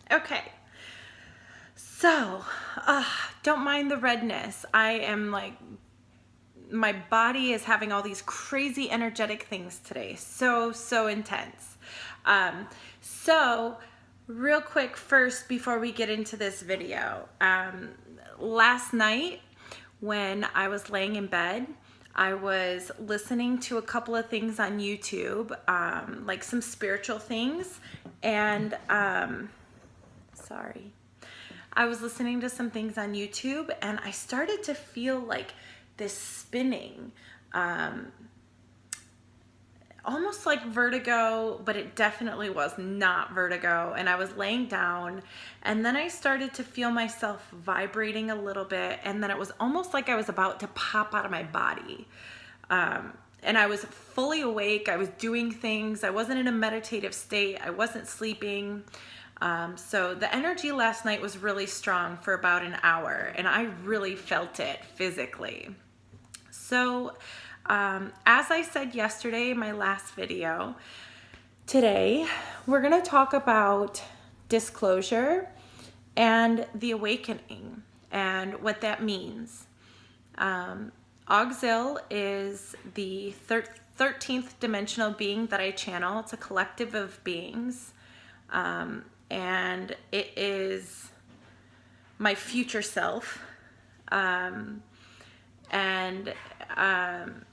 Okay, so don't mind the redness. I am like, my body is having all these crazy energetic things today. So intense. So real quick first, before we get into this video, last night when I was laying in bed, I was listening to a couple of things on YouTube, like some spiritual things, and I was listening to some things on YouTube, and I started to feel like this spinning, almost like vertigo, but it definitely was not vertigo. And I was laying down, and then I started to feel myself vibrating a little bit, and then it was almost like I was about to pop out of my body. And I was fully awake. I was doing things. I wasn't in a meditative state. I wasn't sleeping. So the energy last night was really strong for about an hour, and I really felt it physically. So as I said yesterday in my last video, today we're going to talk about disclosure and the awakening and what that means. Augzil is the 13th dimensional being that I channel. It's a collective of beings. And it is my future self.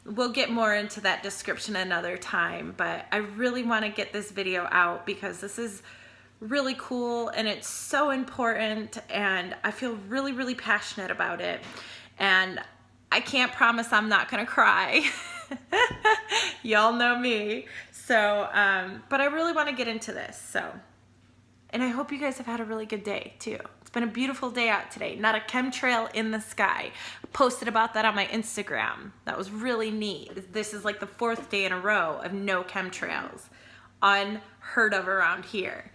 We'll get more into that description another time, but I really want to get this video out because this is really cool and it's so important, and I feel really passionate about it, and I can't promise I'm not gonna cry. Y'all know me. So but I really want to get into this. And I hope you guys have had a really good day too. It's been a beautiful day out today. Not a chemtrail in the sky. I posted about that on my Instagram. That was really neat. This is like the 4th day in a row of no chemtrails. Unheard of around here.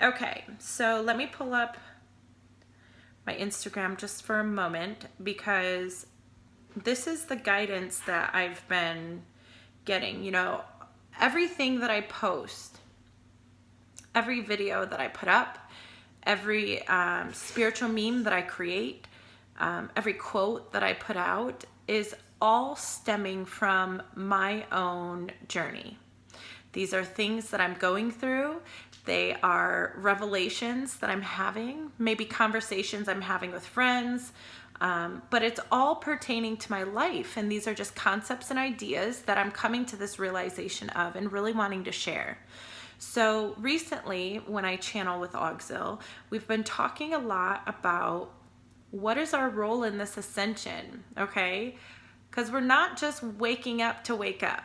Okay, so let me pull up my Instagram just for a moment, because this is the guidance that I've been getting. You know, everything that I post, every video that I put up, every spiritual meme that I create, every quote that I put out is all stemming from my own journey. These are things that I'm going through. They are revelations that I'm having, maybe conversations I'm having with friends, but it's all pertaining to my life. And these are just concepts and ideas that I'm coming to this realization of and really wanting to share. So recently, when I channel with Augzil, we've been talking a lot about what is our role in this ascension, okay? Because we're not just waking up to wake up.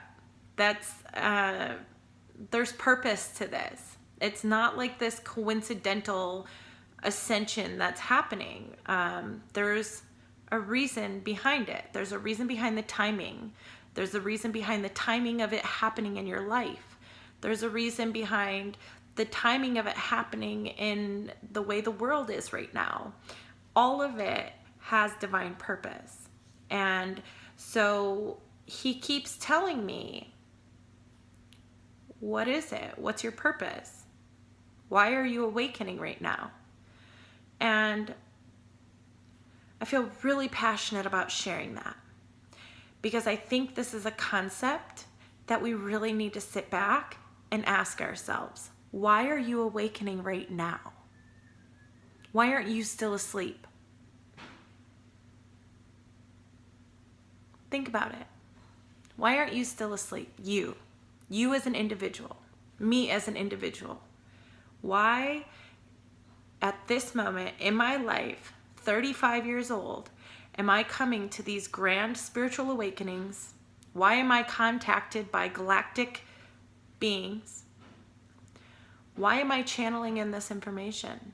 There's purpose to this. It's not like this coincidental ascension that's happening. There's a reason behind it. There's a reason behind the timing. There's a reason behind the timing of it happening in your life. There's a reason behind the timing of it happening in the way the world is right now. All of it has divine purpose. And so he keeps telling me, what is it? What's your purpose? Why are you awakening right now? And I feel really passionate about sharing that, because I think this is a concept that we really need to sit back and ask ourselves, why are you awakening right now? Why aren't you still asleep? Think about it. Why aren't you still asleep? You as an individual, me as an individual. Why at this moment in my life, 35 years old, am I coming to these grand spiritual awakenings? Why am I contacted by galactic beings? Why am I channeling in this information?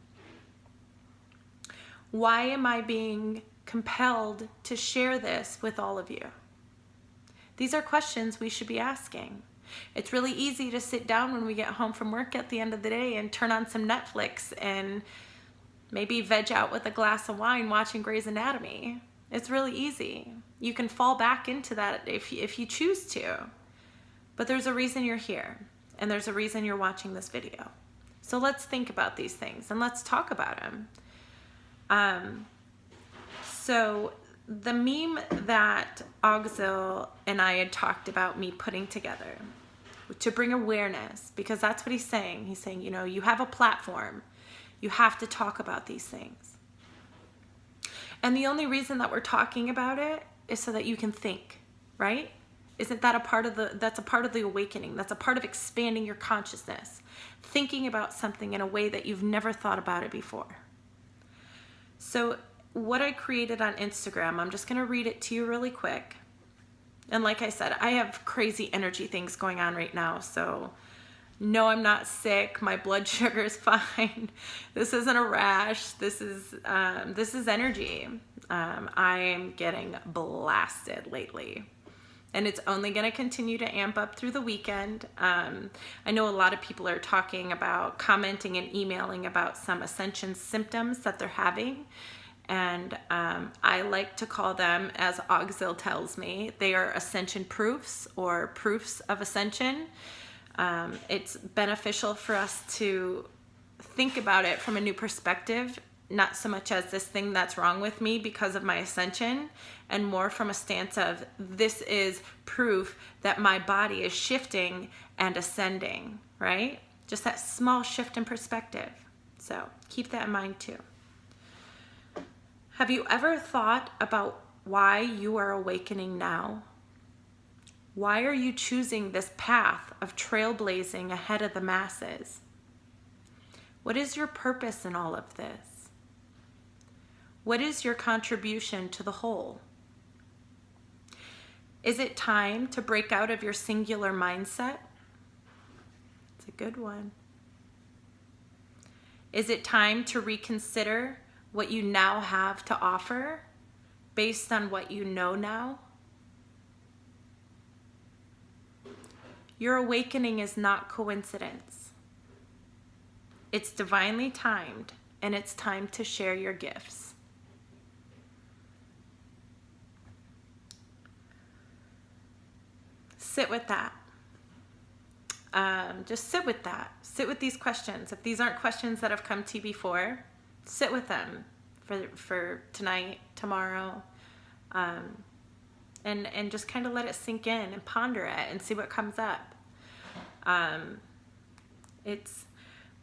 Why am I being compelled to share this with all of you? These are questions we should be asking. It's really easy to sit down when we get home from work at the end of the day and turn on some Netflix and maybe veg out with a glass of wine watching Grey's Anatomy. It's really easy. You can fall back into that if you choose to. But there's a reason you're here, and there's a reason you're watching this video. So let's think about these things and let's talk about them. So the meme that Augzil and I had talked about me putting together to bring awareness, because that's what he's saying. He's saying, you know, you have a platform. You have to talk about these things. And the only reason that we're talking about it is so that you can think, right? Isn't that that's a part of the awakening? That's a part of expanding your consciousness. Thinking about something in a way that you've never thought about it before. So what I created on Instagram, I'm just going to read it to you really quick. And like I said, I have crazy energy things going on right now. So no, I'm not sick. My blood sugar is fine. This isn't a rash. This is energy. I am getting blasted lately. And it's only going to continue to amp up through the weekend. I know a lot of people are talking about, commenting and emailing about some Ascension symptoms that they're having. And I like to call them, as Augzil tells me, they are Ascension proofs or proofs of Ascension. It's beneficial for us to think about it from a new perspective, not so much as this thing that's wrong with me because of my ascension, and more from a stance of this is proof that my body is shifting and ascending, right? Just that small shift in perspective. So keep that in mind too. Have you ever thought about why you are awakening now? Why are you choosing this path of trailblazing ahead of the masses? What is your purpose in all of this? What is your contribution to the whole? Is it time to break out of your singular mindset? It's a good one. Is it time to reconsider what you now have to offer based on what you know now? Your awakening is not coincidence. It's divinely timed, and it's time to share your gifts. Sit with that. Just sit with that. Sit with these questions. If these aren't questions that have come to you before, sit with them for tonight, tomorrow, and just kind of let it sink in and ponder it and see what comes up. It's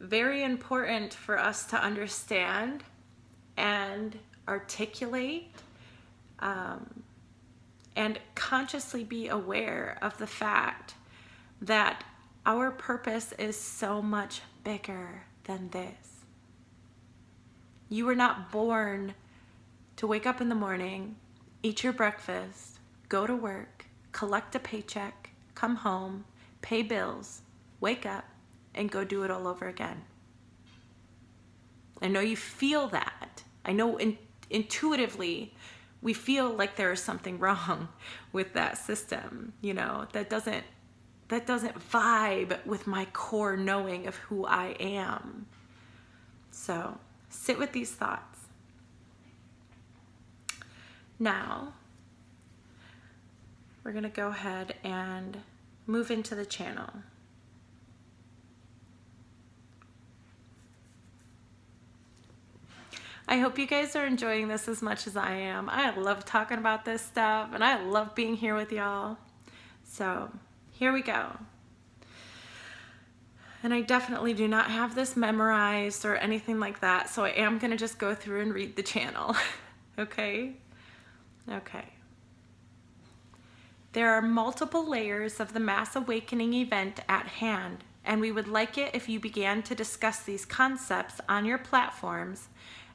very important for us to understand and articulate and consciously be aware of the fact that our purpose is so much bigger than this. You were not born to wake up in the morning, eat your breakfast, go to work, collect a paycheck, come home, pay bills, wake up, and go do it all over again. I know you feel that. I know intuitively we feel like there is something wrong with that system, you know, that doesn't vibe with my core knowing of who I am. So sit with these thoughts. Now, we're going to go ahead and move into the channel. I hope you guys are enjoying this as much as I am. I love talking about this stuff, and I love being here with y'all. So here we go. And I definitely do not have this memorized or anything like that, so I am going to just go through and read the channel. Okay? Okay. There are multiple layers of the mass awakening event at hand, and we would like it if you began to discuss these concepts on your platforms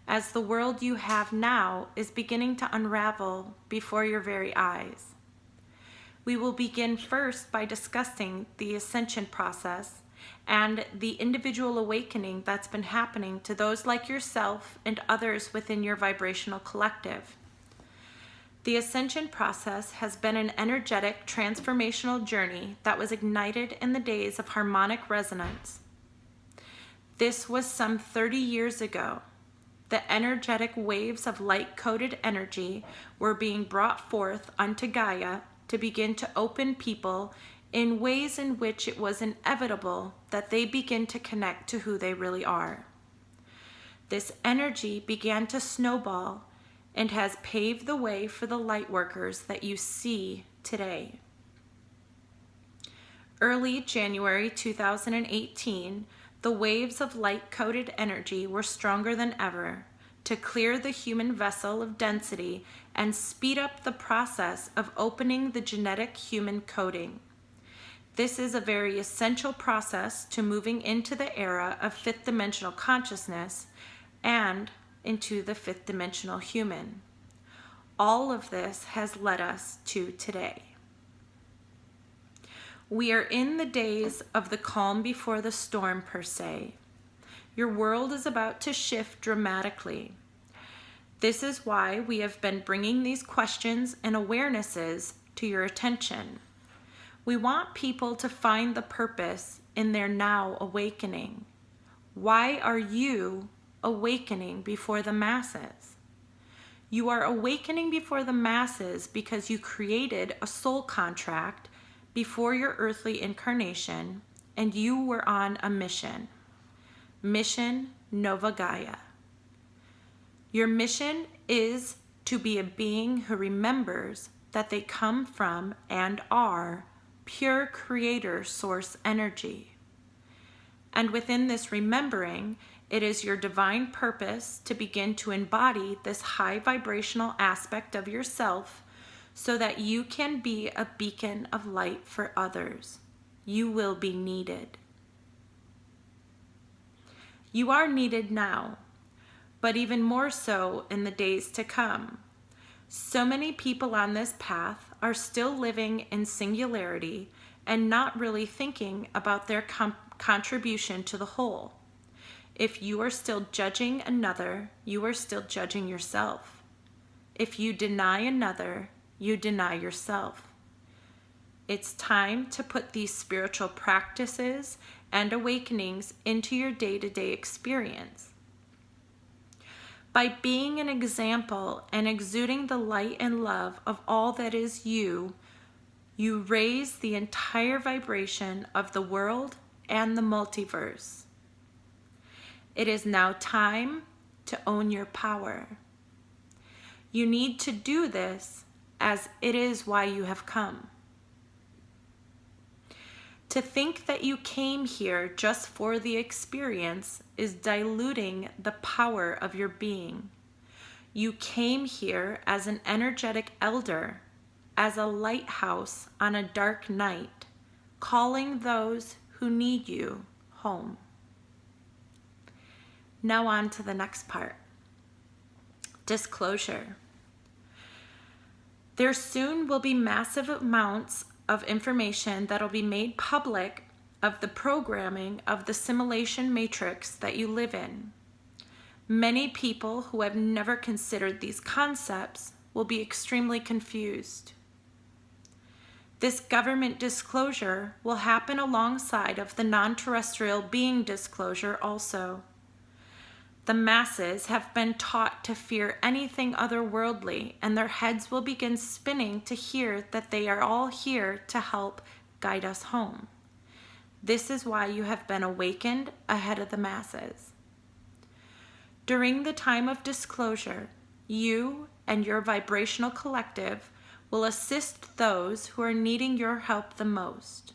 as the world you have now is beginning to unravel before your very eyes. We will begin first by discussing the ascension process and the individual awakening that's been happening to those like yourself and others within your vibrational collective. The ascension process has been an energetic transformational journey that was ignited in the days of harmonic resonance. This was some 30 years ago. The energetic waves of light-coded energy were being brought forth unto Gaia to begin to open people in ways in which it was inevitable that they begin to connect to who they really are. This energy began to snowball and has paved the way for the lightworkers that you see today. Early January 2018, the waves of light-coded energy were stronger than ever to clear the human vessel of density and speed up the process of opening the genetic human coding. This is a very essential process to moving into the era of fifth dimensional consciousness and into the fifth dimensional human. All of this has led us to today. We are in the days of the calm before the storm, per se. Your world is about to shift dramatically. This is why we have been bringing these questions and awarenesses to your attention. We want people to find the purpose in their now awakening. Why are you awakening before the masses? You are awakening before the masses because you created a soul contract before your earthly incarnation, and you were on a mission. Mission Nova Gaia. Your mission is to be a being who remembers that they come from and are pure creator source energy. And within this remembering, it is your divine purpose to begin to embody this high vibrational aspect of yourself so that you can be a beacon of light for others. You will be needed. You are needed now, but even more so in the days to come. So many people on this path are still living in singularity and not really thinking about their contribution to the whole. If you are still judging another, you are still judging yourself. If you deny another, you deny yourself. It's time to put these spiritual practices and awakenings into your day-to-day experience. By being an example and exuding the light and love of all that is you, you raise the entire vibration of the world and the multiverse. It is now time to own your power. You need to do this as it is why you have come. To think that you came here just for the experience is diluting the power of your being. You came here as an energetic elder, as a lighthouse on a dark night, calling those who need you home. Now on to the next part. Disclosure. There soon will be massive amounts of information that will be made public of the programming of the simulation matrix that you live in. Many people who have never considered these concepts will be extremely confused. This government disclosure will happen alongside of the non-terrestrial being disclosure also. The masses have been taught to fear anything otherworldly, and their heads will begin spinning to hear that they are all here to help guide us home. This is why you have been awakened ahead of the masses. During the time of disclosure, you and your vibrational collective will assist those who are needing your help the most.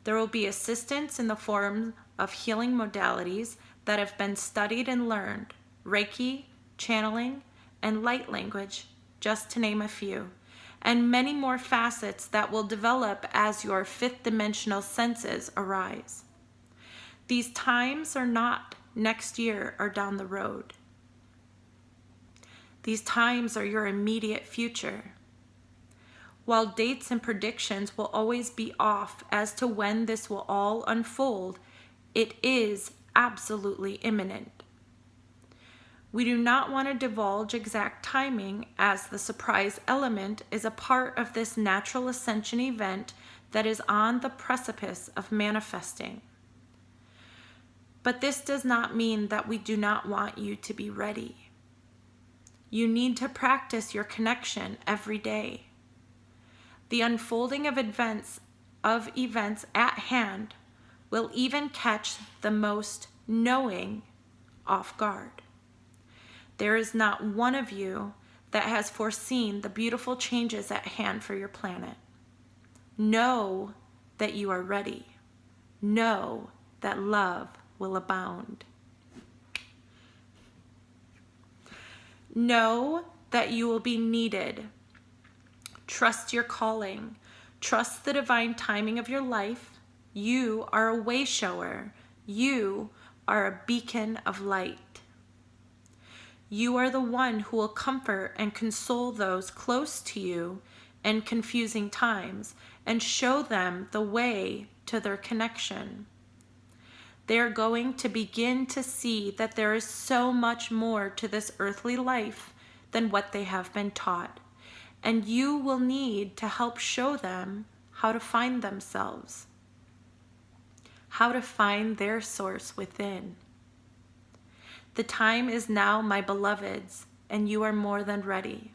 There will be assistance in the form of healing modalities that have been studied and learned, Reiki, channeling, and light language, just to name a few, and many more facets that will develop as your fifth dimensional senses arise. These times are not next year or down the road. These times are your immediate future. While dates and predictions will always be off as to when this will all unfold, it is absolutely imminent. We do not want to divulge exact timing, as the surprise element is a part of this natural ascension event that is on the precipice of manifesting. But this does not mean that we do not want you to be ready. You need to practice your connection every day. The unfolding of events of events at hand will even catch the most knowing off guard. There is not one of you that has foreseen the beautiful changes at hand for your planet. Know that you are ready. Know that love will abound. Know that you will be needed. Trust your calling. Trust the divine timing of your life. You are a way shower. You are a beacon of light. You are the one who will comfort and console those close to you in confusing times and show them the way to their connection. They are going to begin to see that there is so much more to this earthly life than what they have been taught, and you will need to help show them how to find themselves, how to find their source within. The time is now, my beloveds, and you are more than ready.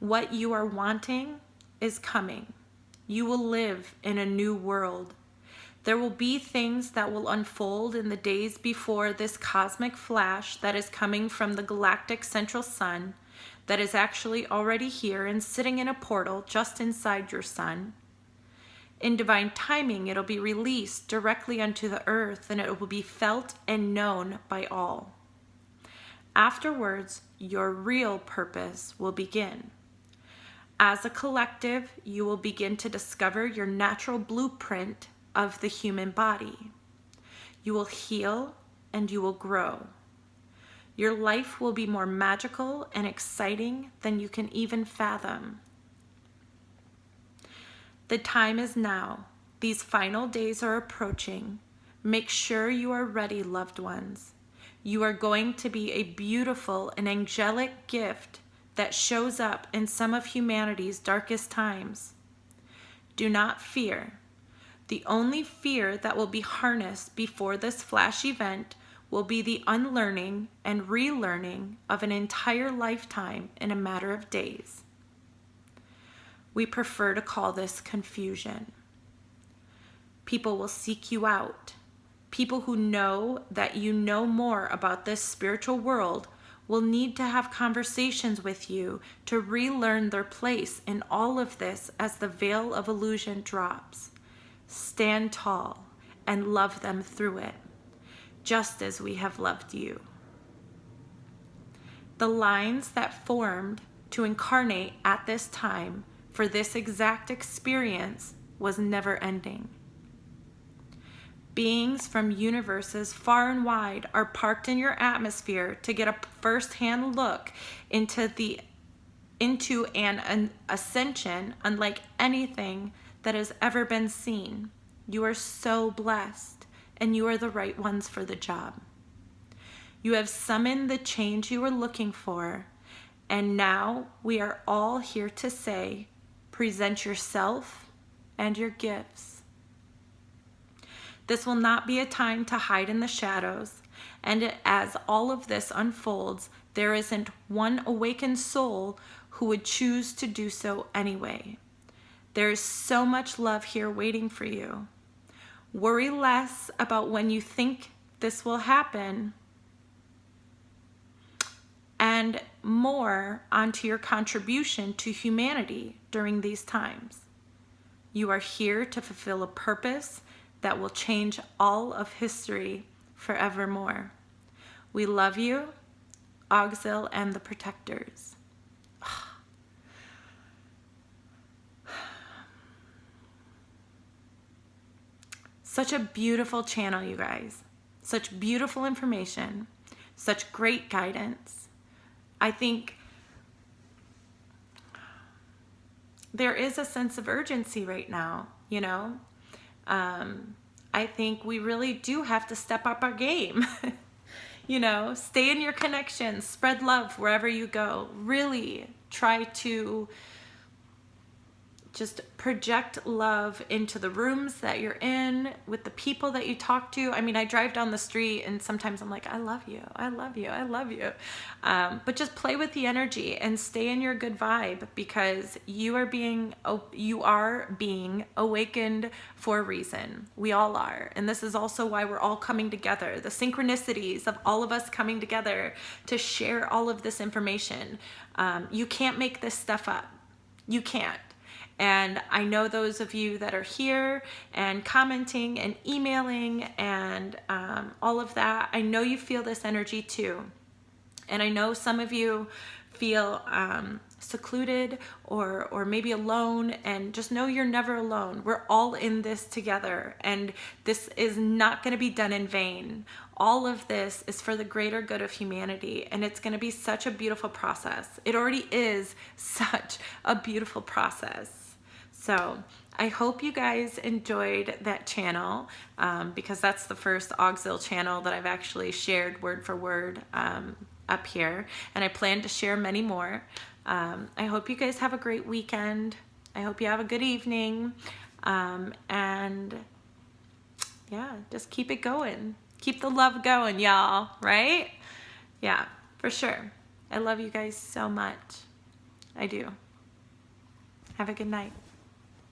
What you are wanting is coming. You will live in a new world. There will be things that will unfold in the days before this cosmic flash that is coming from the galactic central sun, that is actually already here and sitting in a portal just inside your sun. In divine timing, it'll be released directly unto the earth, and it will be felt and known by all. Afterwards, your real purpose will begin. As a collective, you will begin to discover your natural blueprint of the human body. You will heal and you will grow. Your life will be more magical and exciting than you can even fathom. The time is now. These final days are approaching. Make sure you are ready, loved ones. You are going to be a beautiful and angelic gift that shows up in some of humanity's darkest times. Do not fear. The only fear that will be harnessed before this flash event will be the unlearning and relearning of an entire lifetime in a matter of days. We prefer to call this confusion. People will seek you out. People who know that you know more about this spiritual world will need to have conversations with you to relearn their place in all of this as the veil of illusion drops. Stand tall and love them through it, just as we have loved you. The lines that formed to incarnate at this time for this exact experience was never ending. Beings from universes far and wide are parked in your atmosphere to get a first-hand look into an ascension unlike anything that has ever been seen. You are so blessed, and you are the right ones for the job. You have summoned the change you were looking for, and now we are all here to say, present yourself and your gifts. This will not be a time to hide in the shadows, and as all of this unfolds, there isn't one awakened soul who would choose to do so anyway. There is so much love here waiting for you. Worry less about when you think this will happen, and more onto your contribution to humanity during these times. You are here to fulfill a purpose that will change all of history forevermore. We love you, Augzil and the Protectors. Such a beautiful channel, you guys. Such beautiful information, such great guidance. I think there is a sense of urgency right now, you know? I think we really do have to step up our game. You know, stay in your connections, spread love wherever you go. Really try to just project love into the rooms that you're in, with the people that you talk to. I mean, I drive down the street and sometimes I'm like, I love you, I love you, I love you. But just play with the energy and stay in your good vibe, because you are being awakened for a reason. We all are. And this is also why we're all coming together. The synchronicities of all of us coming together to share all of this information. You can't make this stuff up. You can't. And I know those of you that are here and commenting and emailing and all of that, I know you feel this energy too. And I know some of you feel secluded or maybe alone, and just know you're never alone. We're all in this together, and this is not going to be done in vain. All of this is for the greater good of humanity, and it's going to be such a beautiful process. It already is such a beautiful process. So I hope you guys enjoyed that channel, because that's the first Augzil channel that I've actually shared word for word up here, and I plan to share many more. I hope you guys have a great weekend. I hope you have a good evening, and yeah, just keep it going. Keep the love going, y'all, right? Yeah, for sure. I love you guys so much. I do. Have a good night.